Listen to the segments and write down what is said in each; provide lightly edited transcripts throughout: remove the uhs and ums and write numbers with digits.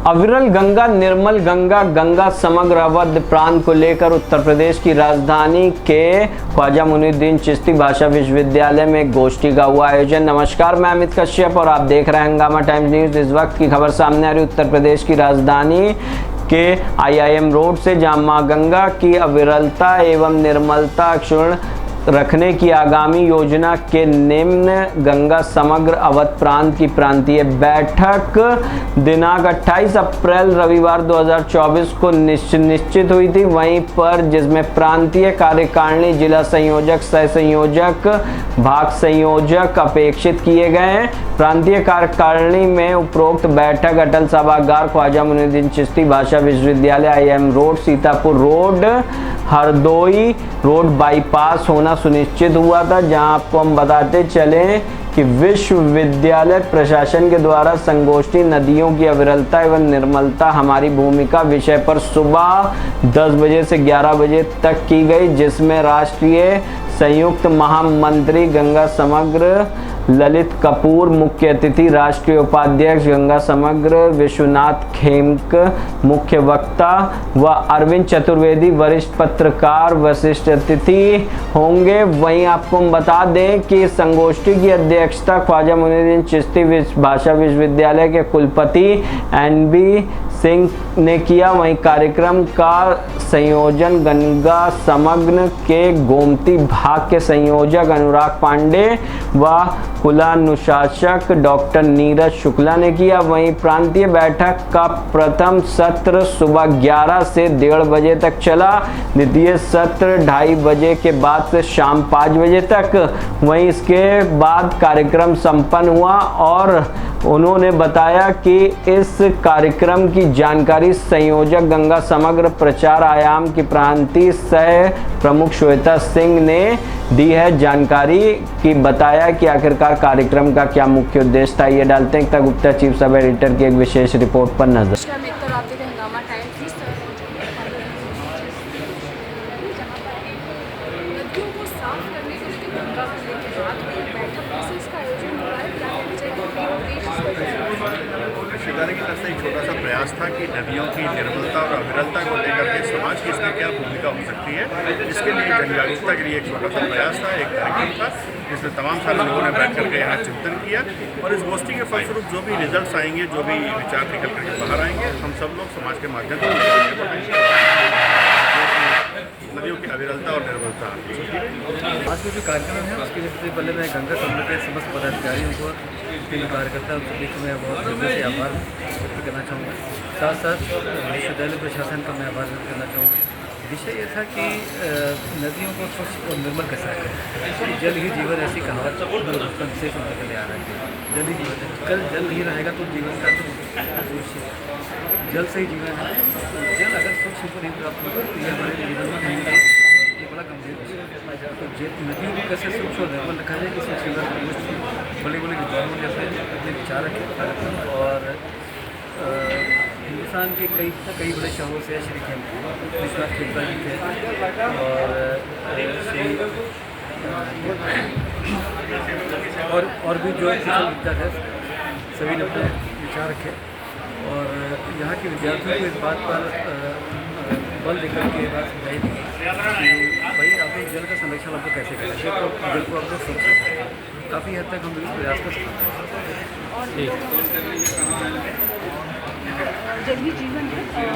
अविरल गंगा, निर्मल गंगा, गंगा समग्र अवध प्रांत को लेकर उत्तर प्रदेश की राजधानी के ख्वाजा मुइनुद्दीन चिश्ती भाषा विश्वविद्यालय में एक गोष्ठी का हुआ आयोजन। नमस्कार, मैं अमित कश्यप और आप देख रहे हैं हंगामा टाइम्स न्यूज। इस वक्त की खबर सामने आ रही उत्तर प्रदेश की राजधानी के IIM रोड से, जहां मां गंगा की अविरलता एवं निर्मलता अक्षुण्ण रखने की आगामी योजना के निम्न गंगा समग्र अवध प्रांत की प्रांतीय बैठक दिनांक 28 अप्रैल रविवार 2024 को निश्चित हुई थी। वहीं पर जिसमें प्रांतीय कार्यकारिणी, जिला संयोजक, सह संयोजक, भाग संयोजक अपेक्षित किए गए हैं। प्रांतीय कार्यकारिणी में उपरोक्त बैठक अटल सभागार, ख्वाजा मुइनुद्दीन चिश्ती भाषा विश्वविद्यालय, IIM road, Sitapur road, Hardoi road bypass होना सुनिश्चित हुआ था। जहां आपको हम बताते चलें कि विश्वविद्यालय प्रशासन के द्वारा संगोष्ठी नदियों की अविरलता एवं निर्मलता हमारी भूमिका विषय पर सुबह 10 बजे से 11 बजे तक की गई, जिसमें राष्ट्रीय संयुक्त महामंत्री गंगा समग्र ललित कपूर मुख्य अतिथि, राष्ट्रीय उपाध्यक्ष गंगा समग्र विश्वनाथ खेमक मुख्य वक्ता व अरविंद चतुर्वेदी वरिष्ठ पत्रकार वरिष्ठ अतिथि होंगे। वहीं आपको हम बता दें कि संगोष्ठी की अध्यक्षता ख्वाजा मुइनुद्दीन चिश्ती भाषा विश्वविद्यालय के कुलपति NB सिंह ने किया। वहीं कार्यक्रम का संयोजन गंगा समग्र के गोमती भाग के संयोजक अनुराग पांडे व कुलानुशासक डॉक्टर नीरज शुक्ला ने किया। वहीं प्रांतीय बैठक का प्रथम सत्र सुबह 11 से 1:30 बजे तक चला, द्वितीय सत्र 2:30 बजे के बाद से शाम 5 बजे तक। वहीं इसके बाद कार्यक्रम संपन्न हुआ और उन्होंने बताया कि इस कार्यक्रम की जानकारी संयोजक गंगा समग्र प्रचार आयाम की प्रांतीय सह प्रमुख श्वेता सिंह ने दी है। जानकारी की बताया कि आखिरकार कार्यक्रम का क्या मुख्य उद्देश्य था। ये डालते हैं गुप्ता चीफ सब एडिटर की एक विशेष रिपोर्ट पर नजर। की तरफ से एक छोटा सा प्रयास था कि नदियों की निर्मलता और अविरलता को लेकर के समाज की इसमें क्या भूमिका हो सकती है, इसके लिए जन जागरूकता के लिए एक छोटा सा प्रयास था, एक कार्यक्रम था जिसमें तमाम सारे लोगों ने बैठ करके यहाँ चिंतन किया। और इस गोष्ठी के फलस्वरूप जो भी रिजल्ट्स आएंगे, जो भी विचार निकल करके बाहर आएंगे, हम सब लोग समाज के माध्यम से नदियों की अविरलता और निर्मलता। आज का जो कार्यक्रम है उसके लिए सबसे पहले मैं गंगा समग्र के समस्त पदाधिकारियों को, कार्यकर्ता सभी को मैं बहुत हृदय से आभार व्यक्त करना चाहूँगा। साथ साथ विश्वविद्यालय प्रशासन का मैं आभार व्यक्त करना चाहूँगा। विषय ये था कि नदियों को स्वच्छ और निर्मल कैसा है। जल ही जीवन ऐसी कहावत बचपन से चले आ रहा है। जल ही जीवन है, कल जल नहीं रहेगा तो जीवन का तो जल से ही जीवन है। जल अगर स्वच्छ को नहीं प्राप्त होगा तो ये हमारे जीवन में नहीं है, ये बड़ा गंभीर विषय है। तो नदी को कैसे स्वच्छ और निर्मल रखा जाए, इसमें सुंदर बड़े बड़े विद्वानों जैसे अपने विचार रखे। और हिंदुस्तान के कई बड़े शहरों से श्री विश्वनाथ खेमका जी थे और भी जो विद्या है, सभी ने अपने विचार रखे। और यहाँ के विद्यार्थियों को इस बात पर बल देकर के बात समझाई थी कि भाई आप जल का संरक्षण आपको कैसे करें, जल को आपको स्वच्छ रखें। काफ़ी हद तक हम लोग प्रयास कर सकते हैं। जल ही जीवन है। क्या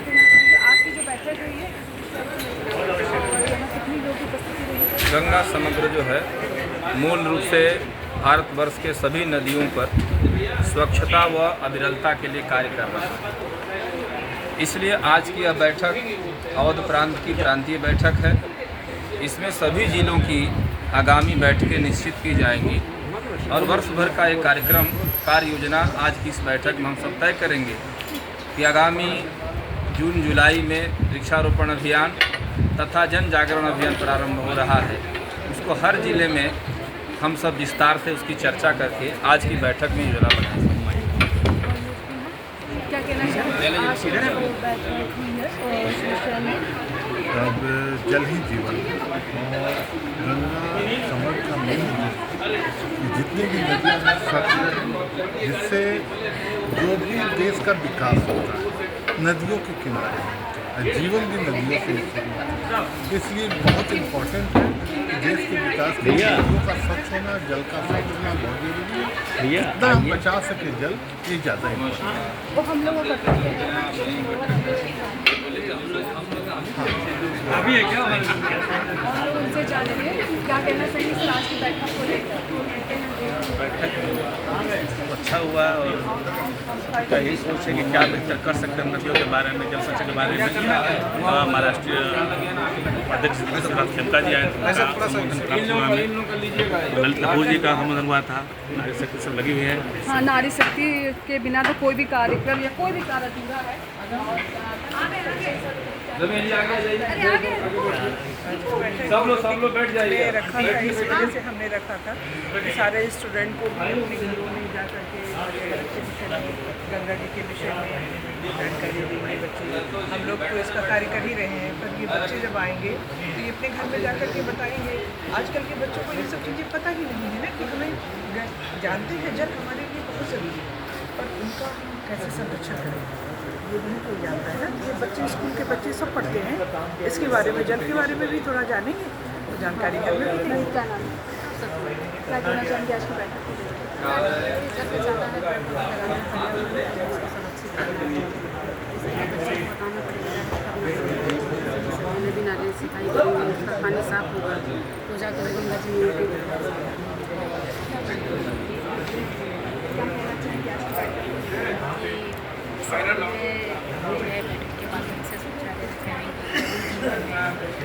कहना चाहिए आज की जो बैठक हुई है, कितनी लोगों की उपस्थिति रही? गंगा समग्र जो है मूल रूप से भारतवर्ष के सभी नदियों पर स्वच्छता व अविरलता के लिए कार्य कर रहा है। इसलिए आज की यह बैठक अवध प्रांत की प्रांतीय बैठक है। इसमें सभी जिलों की आगामी बैठकें निश्चित की जाएंगी और वर्ष भर का एक कार्यक्रम कार्य योजना आज की इस बैठक में हम सब तय करेंगे कि आगामी जून जुलाई में वृक्षारोपण अभियान तथा जन जागरण अभियान प्रारंभ हो रहा है। उसको हर जिले में हम सब विस्तार से उसकी चर्चा करके आज की बैठक में योजना बनाएंगे। क्या कहना चाहिए? अब जल ही जीवन है और गंगा समग्र का मेन जितनी भी नदियाँ हैं स्वच्छ रहें, जिससे जो भी देश का विकास होता है नदियों के किनारे होना चाहिए। जीवन भी नदियों से शुरू होता है, इसलिए बहुत इम्पोर्टेंट है कि देश के विकास के लिए नदियों का स्वच्छ होना, जल का स्वच्छ होना बहुत जरूरी है। जितना हम बचा सके जल, ये ज़्यादा इम्पोर्टेंट है। वो हम लोगों का कर्तव्य है। अभी है क्या और उनसे जानेंगे क्या कहना चाहिए इस आज की बैठक को लेकर। अच्छा हुआ और का यही सोच है कि क्या बेहतर कर सकते हैं नदियों के बारे में, जल संचय के बारे में। महाराष्ट्रीय अध्यक्ष श्री खेमका जी आए थे, ललित कपूर जी का संबोधन हुआ था, नारी शक्ति सब लगी हुई है। हाँ, नारी शक्ति के बिना तो कोई भी कार्यक्रम या कोई भी कार्य अधूरा है। सब लोग बैठ जाइए। रखा था, इस वजह से हमने रखा था कि सारे स्टूडेंट को भी अपने घरों में जा करके के विषय में, गंगा जी के विषय में जानकारी देंगे बच्चे। हम लोग तो इसका कार्य कर ही रहे हैं, पर ये बच्चे जब आएंगे तो ये अपने घर में जा कर के बताएंगे। आजकल के बच्चों को ये सब चीज़ें पता ही नहीं है ना, कि हमें जानते हैं जल हमारे लिए बहुत ज़रूरी है, पर उनका हम कैसे संरक्षण करें ये नहीं कोई जानता है ना। ये बच्चे, स्कूल के बच्चे सब पढ़ते हैं इसके बारे में, जल के बारे में भी थोड़ा जानेंगे तो जानकारी घर में भी देंगे। क्या नाम है? क्या कहना चाहेंगे आज की बैठक को लेकर? नदी नाले सिंचाई करेंगे, उसका पानी साफ होगा, पूजा करेंगे गंगा जी में।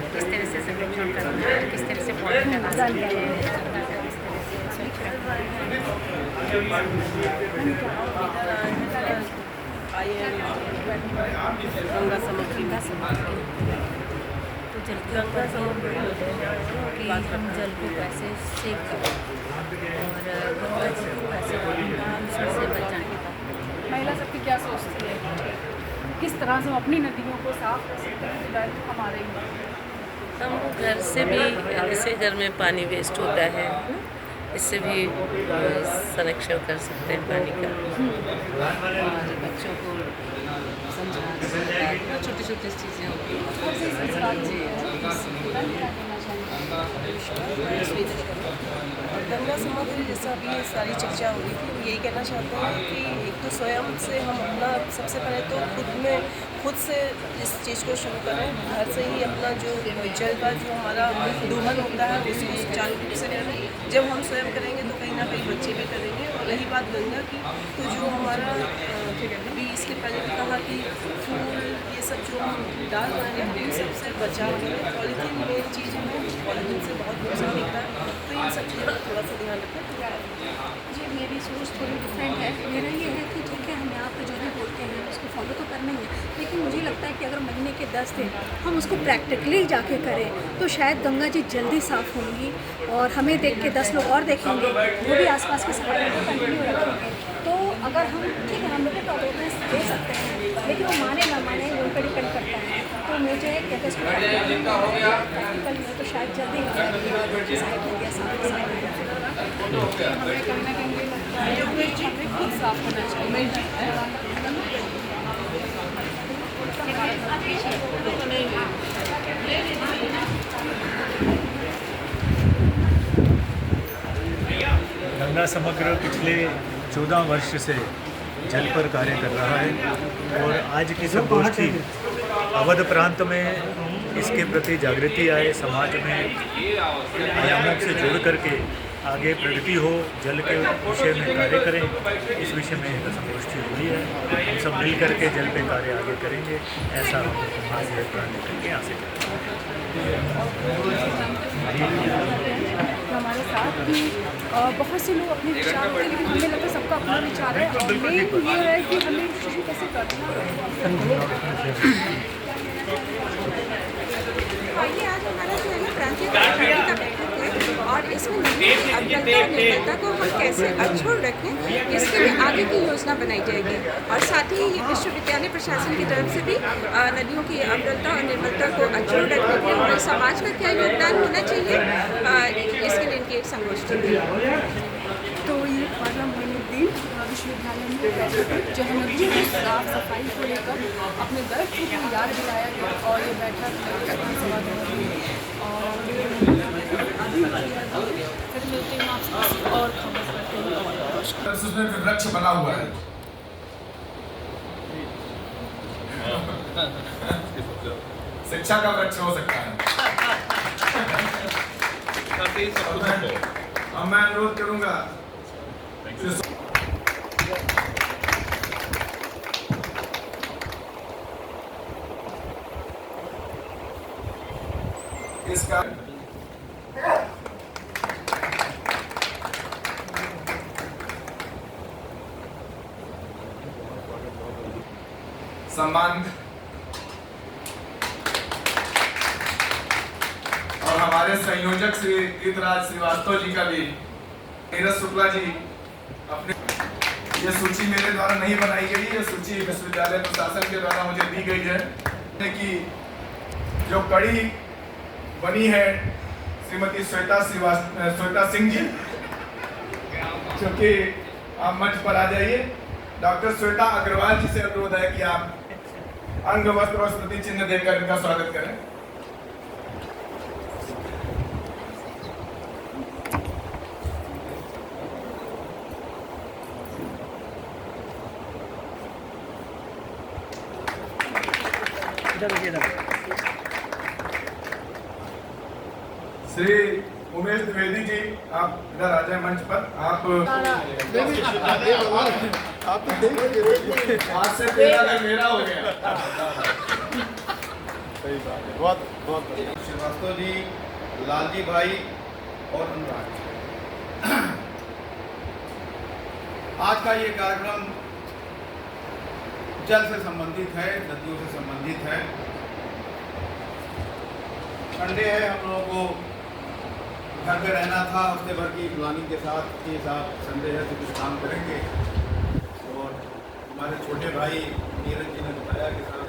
किस तरह से संरक्षण करना है, किस तरह से पौधे लगा सकते हैं, गंगा समग्री का तो जल की गंगा समग्री कि हम जल को कैसे सेव करें और गंगा जी को कैसे से बचाएं। महिला सबकी क्या सोचती है, किस तरह से हम अपनी नदियों को साफ कर सकते हैं? बैठ हमारे ही हम घर से भी, जैसे घर में पानी वेस्ट होता है, इससे भी संरक्षण कर सकते हैं पानी का। और बच्चों को समझा छोटी छोटी चीज़ें होती हैं। गंगा समग्री जैसा अभी ये सारी चर्चा हो रही थी, हम यही कहना चाहते हैं कि एक तो स्वयं से हम अपना सबसे पहले तो खुद से इस चीज़ को शुरू करें। घर से ही अपना जो जल का जो हमारा दोहन होता है उसको सुचारू रूप से करें। जब हम स्वयं करेंगे तो कहीं ना कहीं बच्चे भी करेंगे। और रही बात गंगा की, तो जो हमारा अभी इसके पहले भी कहा कि फूल ये सब जो हम डाल रहे हैं इन सबसे बचाव के लिए पॉलीथीन मेन चीज़ है, पॉलीथीन से बहुत नुकसान होता है, तो इन सब चीज़ों का थोड़ा सा ध्यान रखें। जी, मेरी सोच थोड़ी डिफरेंट है। मेरा ये है कि ठीक है, हम यहाँ पे जो भी बोलते हैं उसको फॉलो तो करना ही है, लेकिन मुझे लगता है कि अगर महीने के 10 दिन हम उसको प्रैक्टिकली जाके करें तो शायद गंगा जी जल्दी साफ़ होंगी और हमें देख के 10 लोग और देखेंगे, वो भी आसपास के सफाई को कंटिन्यू रखेंगे। तो अगर हम ठीक है, हम लोग तो अवेयरनेस दे सकते हैं, लेकिन वो माने ना माने वो पर डिपेंड करता है। तो मुझे कहते हैं प्रैक्टिकल में तो शायद जल्दी हमें कहीं ना कहीं ये लगता है कि हमें खुद साफ होना चाहिए। गंगा समग्र पिछले 14 वर्ष से जल पर कार्य कर रहा है और आज की संगोष्ठी अवध प्रांत में इसके प्रति जागृति आए, समाज में आयामों से जोड़ करके आगे प्रगति हो, जल के विषय में कार्य करें, इस विषय में एक संगोष्ठी हुई है। हम सब मिल करके जल पे कार्य आगे करेंगे, ऐसा आज प्रण करके यहाँ से हमारे साथ कि बहुत से लोग अपने विचार होते हैं, लेकिन हमें लगता है सबका अपना विचार है। और मेन ये है कि हमें शुरू कैसे करना है। ये आज हमारा जो है ना प्रांतीय कार्यकारिणी का बैठक है और इसमें निर्मलता को हम कैसे अक्षुण्ण रखें, इसके लिए आगे की योजना बनाई जाएगी। और साथ ही विश्वविद्यालय प्रशासन की तरफ से भी नदियों की अविरलता और निर्मलता को अक्षुण्ण रखने के लिए हमारे समाज का क्या योगदान होना चाहिए, इसके लिए इनकी एक संगोष्ठी विश्वविद्यालय में बैठक हुई, जहाँ नदियों की साफ सफाई को लेकर अपने दायित्व को याद दिलाया गया और ये बैठक विधानसभा में हुई। और अभी फिर मिलते हैं आपसे और खबर करते हैं। उसमें वृक्ष बना हुआ है। शिक्षा का वृक्ष हो सकता है। अब मैं अनुरोध करूंगा इसका सम्मान और हमारे संयोजक श्री गीतराज श्रीवास्तव जी का भी, नीरज शुक्ला जी, अपने ये सूची मेरे द्वारा नहीं बनाई गई, ये सूची विश्वविद्यालय प्रशासन के द्वारा मुझे दी गई है कि जो कड़ी बनी है श्रीमती श्वेता सिंह जी, क्योंकि आप मंच पर आ जाइए। डॉक्टर श्वेता अग्रवाल जी से अनुरोध है कि आप अंग वस्त्र और स्मृति चिन्ह देकर इनका स्वागत करें। श्री उमेश द्विवेदी जी, आप इधर आ जाए मंच पर। आप आज से तेरा मेरा हो गया। सही बात है, बहुत बहुत श्रीवास्तव जी, लालजी भाई और अनुराग। आज का ये कार्यक्रम जल से संबंधित है, नदियों से संबंधित है। संडे है, हम लोगों को घर पे रहना था, हफ्ते भर की प्लानिंग के साथ कि साहब संडे है तो कुछ काम करेंगे। और हमारे छोटे भाई नीरज जी ने बताया कि साहब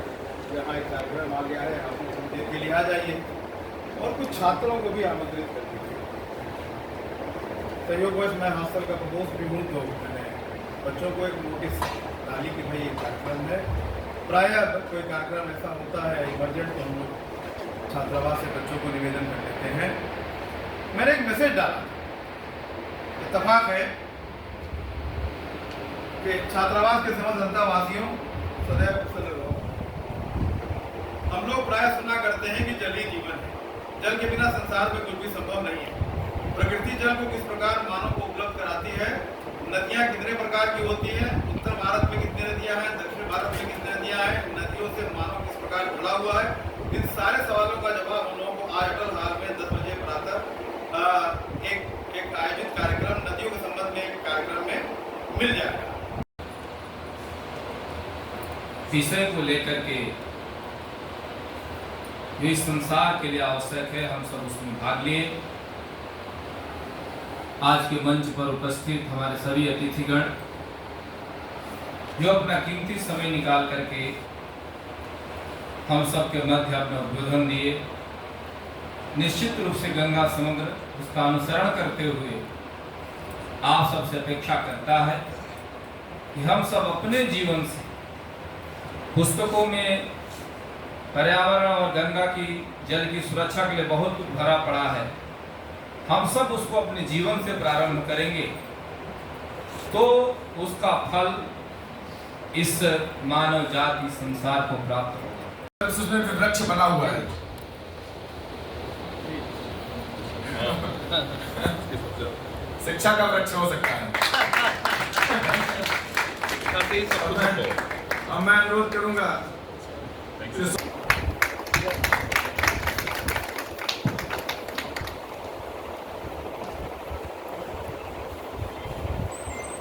यहाँ एक कार्यक्रम आ गया है, आप कुछ देर के लिए आ जाइए, और कुछ छात्रों को भी आमंत्रित कर दीजिए। संयोगवश मैं हॉस्टल का प्रकोष्ठ भी हूँ, तो मैंने बच्चों को एक नोटिस डाली कि भाई एक कार्यक्रम है। प्रायः कोई कार्यक्रम ऐसा होता है इमरजेंट, तो हम लोग छात्रावास से बच्चों को निवेदन कर देते हैं। मैंने एक मैसेज डाला, इत्तेफाक है कि छात्रावास के समस्त जनतावासियों सदैव कुशल रहो। हम लोग प्राय सुना करते हैं कि जल ही जीवन है, जल के बिना संसार में कुछ भी संभव नहीं है। प्रकृति जल को किस प्रकार मानव को उपलब्ध कराती है, नदियाँ कितने प्रकार की होती हैं, उत्तर भारत में कितनी नदियाँ हैं, दक्षिण भारत में कितनी नदियाँ हैं, नदियों से मानव किस प्रकार जुड़ा हुआ है, इन सारे सवालों का जवाब हम लोगों को आज अटल हाल में 10 बजे प्रातः एक आयोजित कार्यक्रम नदियों के संबंध में एक कार्यक्रम में मिल जाएगा। विषय को लेकर के जो इस संसार के लिए आवश्यक है, हम सब उसमें भाग लिए। आज के मंच पर उपस्थित हमारे सभी अतिथिगण जो अपना कीमती समय निकाल करके हम सबके मध्य अपना उद्बोधन दिए, निश्चित रूप से गंगा समग्र उसका अनुसरण करते हुए आप सबसे अपेक्षा करता है कि हम सब अपने जीवन से पुस्तकों में पर्यावरण और गंगा की जल की सुरक्षा के लिए बहुत कुछ भरा पड़ा है, हम सब उसको अपने जीवन से प्रारंभ करेंगे तो उसका फल इस मानव जाति संसार को प्राप्त होगा। उसमें वृक्ष बना हुआ है। शिक्षा का वृक्ष हो सकता है। अब मैं अनुरोध करूंगा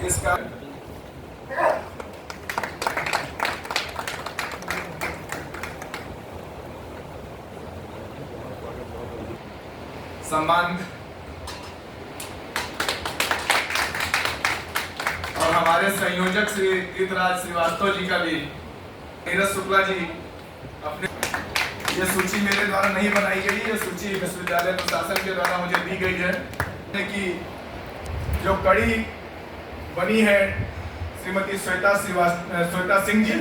इसका सम्मान और हमारे संयोजक श्री गीतराज श्रीवास्तव जी का भी, नीरज शुक्ला जी, अपने ये सूची मेरे द्वारा नहीं बनाई गई, ये सूची विश्वविद्यालय प्रशासन के द्वारा मुझे दी गई है कि जो कड़ी बनी है श्रीमती श्वेता सिंह जी